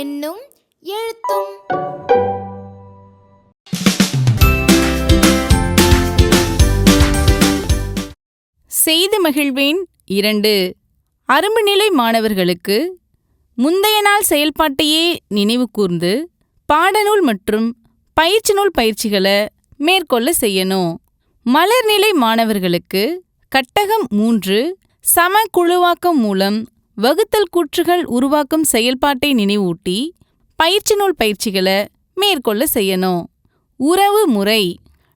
எண்ணும் எழுத்தும். செய்து மகிழ்வேன் 2. அரும்புநிலை மாணவர்களுக்கு முந்தைய நாள் செயல்பாட்டையே நினைவு கூர்ந்து பாடநூல் மற்றும் பயிற்சி நூல் பயிற்சிகளை மேற்கொள்ள செய்யணும். மலர்நிலை மாணவர்களுக்கு கட்டகம் 3 சமக்குழுவாக்கம் மூலம் வகுத்தல் கூற்றுகள் உருவாக்கும் செயல்பாட்டை நினைவூட்டி பயிற்சி நூல் பயிற்சிகளை மேற்கொள்ள செய்யணும். உறவு முறை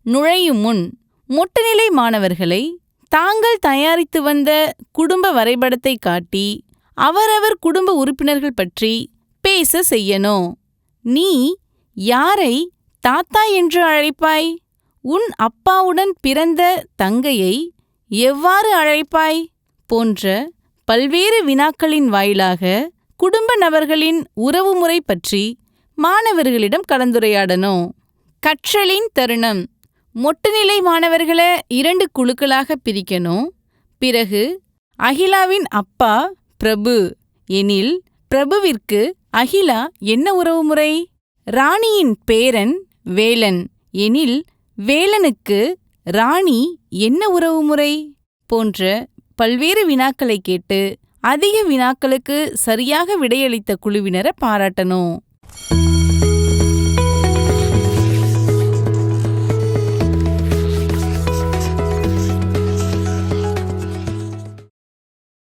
நுழையும் முன் மொட்டுநிலை மாணவர்களை தாங்கள் தயாரித்து வந்த குடும்ப வரைபடத்தை காட்டி அவரவர் குடும்ப உறுப்பினர்கள் பற்றி பேச செய்யணும். நீ யாரை தாத்தா என்று அழைப்பாய்? உன் அப்பாவுடன் பிறந்த தங்கையை எவ்வாறு அழைப்பாய்? போன்ற பல்வேறு வினாக்களின் வாயிலாக குடும்ப நபர்களின் உறவுமுறை பற்றி மாணவர்களிடம் கலந்துரையாடணும். கற்றலின் தருணம் மொட்டுநிலை மாணவர்களை 2 குழுக்களாக பிரிக்கணும். பிறகு அகிலாவின் அப்பா பிரபு எனில் பிரபுவிற்கு அகிலா என்ன உறவுமுறை? ராணியின் பேரன் வேலன் எனில் வேலனுக்கு ராணி என்ன உறவுமுறை? போன்ற பல்வேறு வினாக்களை கேட்டு அதிக வினாக்களுக்கு சரியாக விடையளித்த குழுவினரை பாராட்டணும்.